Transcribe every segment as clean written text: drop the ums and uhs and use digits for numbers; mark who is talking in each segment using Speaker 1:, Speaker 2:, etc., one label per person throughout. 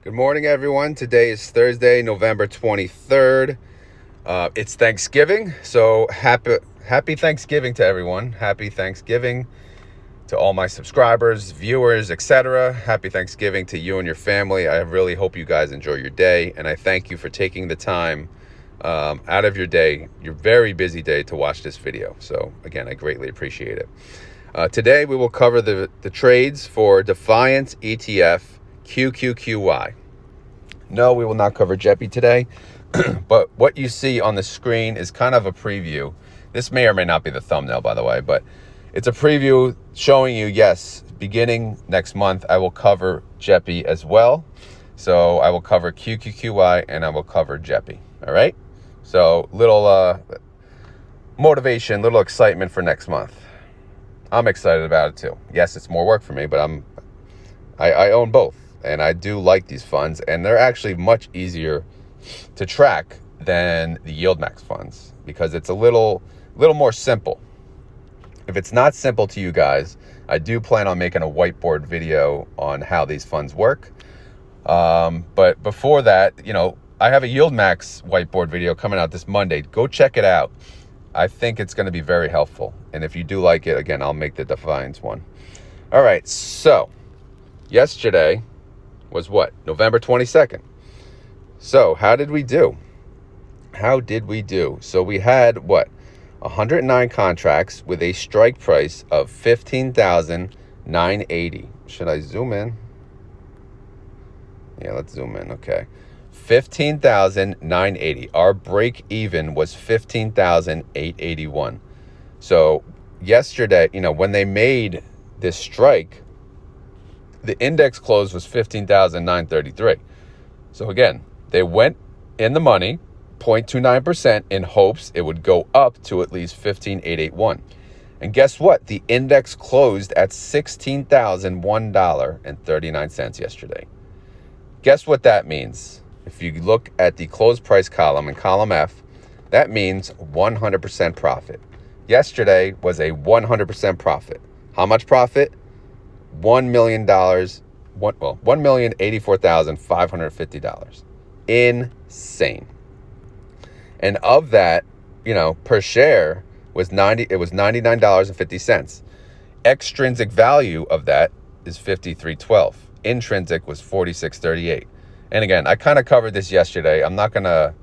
Speaker 1: Good morning, everyone. Today is Thursday, November 23rd. It's Thanksgiving, so happy Thanksgiving to everyone. Happy Thanksgiving to all my subscribers, viewers, etc. Happy Thanksgiving to you and your family. I really hope you guys enjoy your day, and I thank you for taking the time out of your day, your very busy day, to watch this video. So again, I greatly appreciate it. Today we will cover the trades for Defiance ETF QQQY. No, we will not cover jepy today, but what you see on the screen is kind of a preview. This may or may not be the thumbnail, by the way, but it's a preview showing you, yes, beginning next month, I will cover jepy as well. So I will cover QQQY and I will cover jepy. All right. So little motivation, little excitement for next month. I'm excited about it too. Yes, it's more work for me, but I own both, and I do like these funds, and they're actually much easier to track than the yield max funds because it's a little more simple. If it's not simple to you guys, I do plan on making a whiteboard video on how these funds work. But before that, I have a yield max whiteboard video coming out this Monday. Go check it out. I think it's going to be very helpful. And if you do like it, again, I'll make the Defiance one. All right. So yesterday was what? November 22nd. So how did we do? So we had what? 109 contracts with a strike price of 15,980. Should I zoom in? Yeah, let's zoom in. Okay. 15,980. Our break even was 15,881. So yesterday, when they made this strike, the index close was 15,933. So again, they went in the money, 0.29%, in hopes it would go up to at least 15,881. And guess what? The index closed at $16,001.39 yesterday. Guess what that means? If you look at the close price column in column F, that means 100% profit. Yesterday was a 100% profit. How much profit? $1 million, $1,084,550. Insane. And of that, per share was $99.50. Extrinsic value of that is $53.12. Intrinsic was $46.38. And again, I kind of covered this yesterday. I'm not going to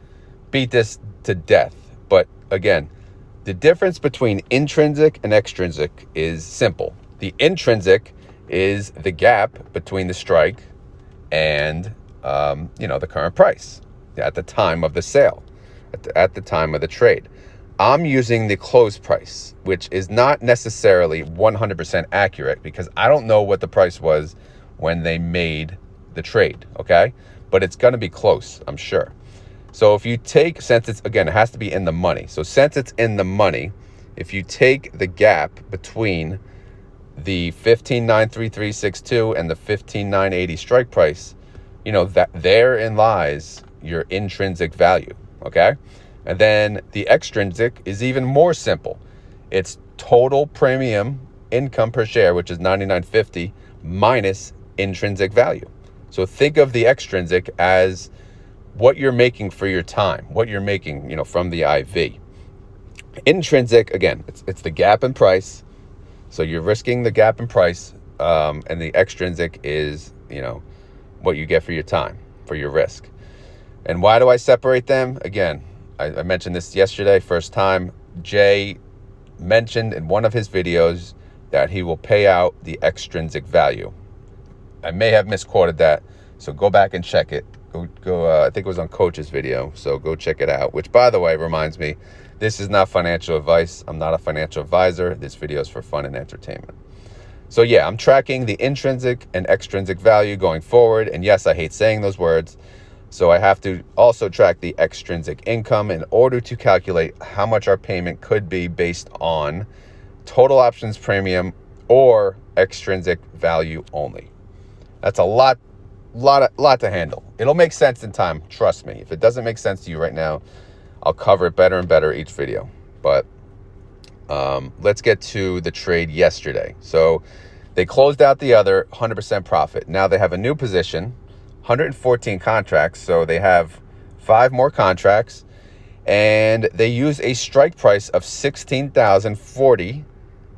Speaker 1: beat this to death. But again, the difference between intrinsic and extrinsic is simple. The intrinsic is the gap between the strike and, the current price at the time of the sale, at the time of the trade. I'm using the close price, which is not necessarily 100% accurate because I don't know what the price was when they made the trade, okay? But it's going to be close, I'm sure. So if you take, since it's, again, it has to be in the money. So since it's in the money, if you take the gap between the 15,933.62 and the 15,980 strike price, that therein lies your intrinsic value, okay? And then the extrinsic is even more simple. It's total premium income per share, which is $99.50, minus intrinsic value. So think of the extrinsic as what you're making for your time, what you're making, from the IV. Intrinsic, again, it's the gap in price. So you're risking the gap in price, and the extrinsic is, what you get for your time, for your risk. And why do I separate them? Again, I mentioned this yesterday, first time. Jay mentioned in one of his videos that he will pay out the extrinsic value. I may have misquoted that, so go back and check it. Go. I think it was on Coach's video, so go check it out. Which, by the way, reminds me, this is not financial advice. I'm not a financial advisor. This video is for fun and entertainment. So yeah, I'm tracking the intrinsic and extrinsic value going forward. And yes, I hate saying those words. So I have to also track the extrinsic income in order to calculate how much our payment could be based on total options premium or extrinsic value only. That's a lot to handle. It'll make sense in time. Trust me. If it doesn't make sense to you right now, I'll cover it better and better each video. But let's get to the trade yesterday. So they closed out the other 100% profit. Now they have a new position 114 contracts. So they have 5 more contracts, and they use a strike price of 16,040,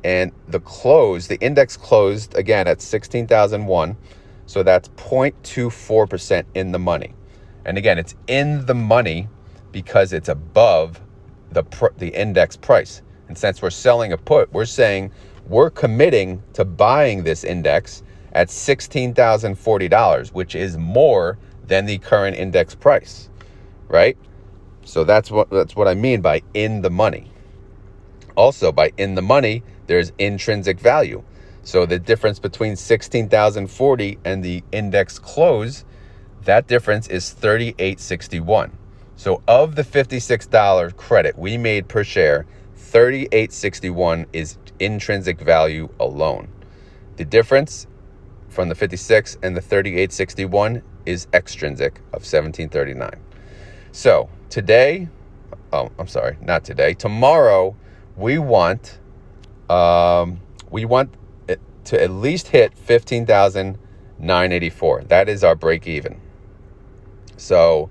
Speaker 1: and the index closed again at 16,001. So that's 0.24% in the money. And again, it's in the money because it's above the index price. And since we're selling a put, we're saying we're committing to buying this index at $16,040, which is more than the current index price, right? So that's what I mean by in the money. Also, by in the money, there's intrinsic value. So the difference between 16,040 and the index close, that difference is $38.61. So of the $56 credit we made per share, $38.61 is intrinsic value alone. The difference from the 56 and the 38.61 is extrinsic of 17.39. So tomorrow we want it to at least hit 15,984. That is our break even. So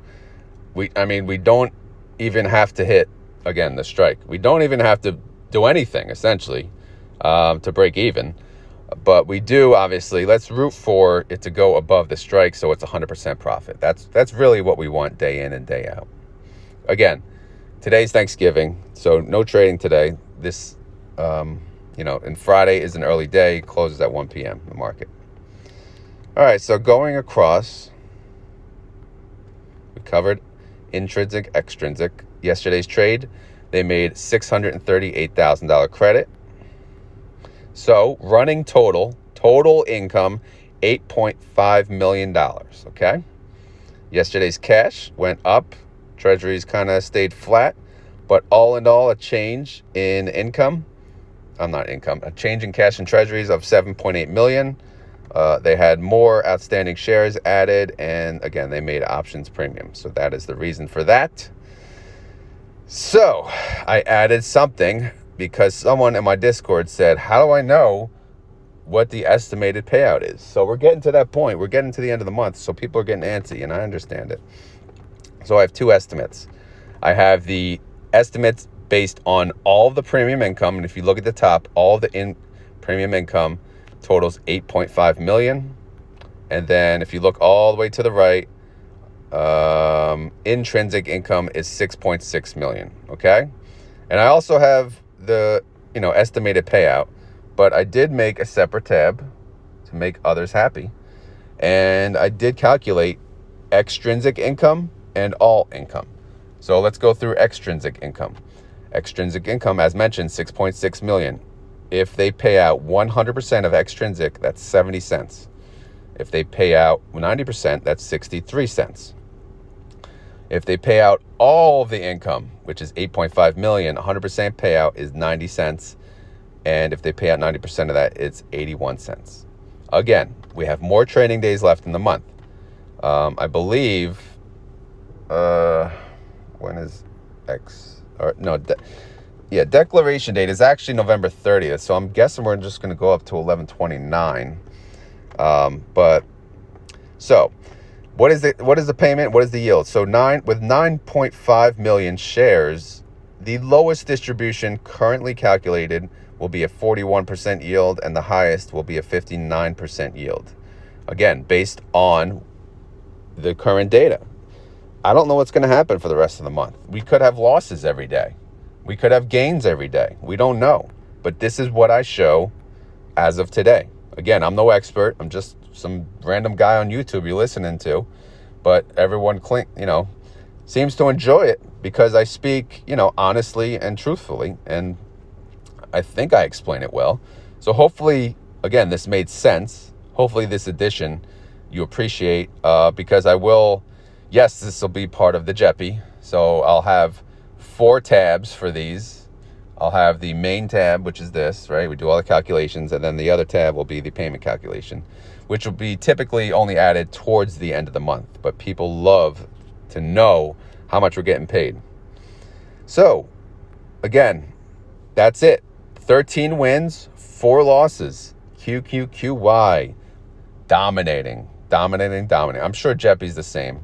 Speaker 1: we don't even have to hit again the strike. We don't even have to do anything essentially to break even. But we do, obviously, let's root for it to go above the strike so it's 100% profit. That's really what we want day in and day out. Again, today's Thanksgiving, so no trading today. This, and Friday is an early day, closes at 1 p.m., the market. All right, so going across, we covered intrinsic, extrinsic. Yesterday's trade, they made $638,000 credit. So running total income, $8.5 million, okay? Yesterday's cash went up. Treasuries kind of stayed flat. But all in all, a change in a change in cash and treasuries of $7.8 million. They had more outstanding shares added. And again, they made options premium. So that is the reason for that. So I added something because someone in my Discord said, how do I know what the estimated payout is? So we're getting to that point. We're getting to the end of the month. So people are getting antsy, and I understand it. So I have 2 estimates. I have the estimates based on all the premium income. And if you look at the top, all the premium income totals $8.5 million. And then if you look all the way to the right, intrinsic income is $6.6 million. Okay. And I also have the estimated payout, but I did make a separate tab to make others happy, and I did calculate extrinsic income and all income. So let's go through extrinsic income. Extrinsic income, as mentioned, $6.6 million. If they pay out 100% of extrinsic, that's 70 cents. If they pay out 90%, that's 63 cents. If they pay out all of the income, which is $8.5 million, 100% payout is 90 cents. And if they pay out 90% of that, it's 81 cents. Again, we have more trading days left in the month. I believe, when is declaration date is actually November 30th. So I'm guessing we're just going to go up to 11/29. What is the payment? What is the yield? So 9.5 million shares, the lowest distribution currently calculated will be a 41% yield, and the highest will be a 59% yield. Again, based on the current data. I don't know what's going to happen for the rest of the month. We could have losses every day. We could have gains every day. We don't know. But this is what I show as of today. Again, I'm no expert. I'm just some random guy on YouTube you're listening to. But everyone, seems to enjoy it because I speak, honestly and truthfully. And I think I explain it well. So hopefully, again, this made sense. Hopefully this edition you appreciate because I will... Yes, this will be part of the jepy. So I'll have 4 tabs for these. I'll have the main tab, which is this, right? We do all the calculations. And then the other tab will be the payment calculation, which will be typically only added towards the end of the month. But people love to know how much we're getting paid. So, again, that's it. 13 wins, 4 losses. QQQY dominating dominating. I'm sure Jepy's the same,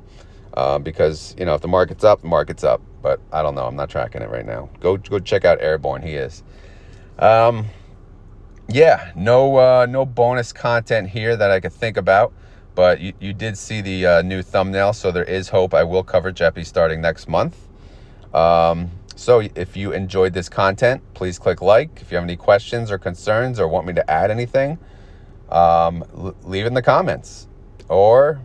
Speaker 1: because, you know, if the market's up, the market's up. But I don't know. I'm not tracking it right now. Go check out Airborne. He is. Yeah, no bonus content here that I could think about. But you did see the new thumbnail, so there is hope. I will cover Jepy starting next month. So if you enjoyed this content, please click like. If you have any questions or concerns or want me to add anything, leave in the comments. Or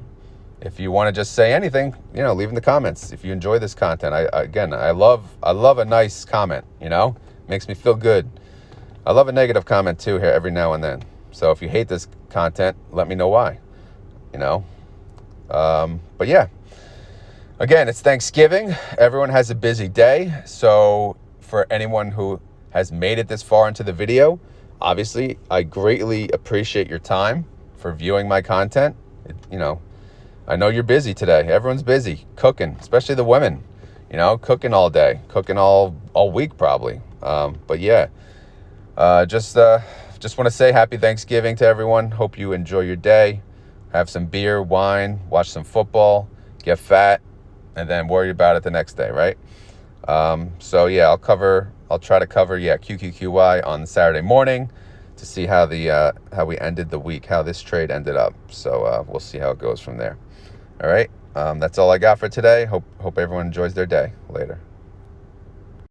Speaker 1: if you want to just say anything, you know, leave in the comments. If you enjoy this content, I love a nice comment, you know, makes me feel good. I love a negative comment too here every now and then. So if you hate this content, let me know why, you know. But yeah. Again, it's Thanksgiving. Everyone has a busy day. So for anyone who has made it this far into the video, obviously, I greatly appreciate your time for viewing my content. You know, I know you're busy today. Everyone's busy cooking, especially the women, you know, cooking all day, cooking all week probably. But yeah, just want to say happy Thanksgiving to everyone. Hope you enjoy your day. Have some beer, wine, watch some football, get fat, and then worry about it the next day, right? So yeah, I'll try to cover QQQY on Saturday morning to see how we ended the week, how this trade ended up. So we'll see how it goes from there. All right, that's all I got for today. Hope everyone enjoys their day. Later.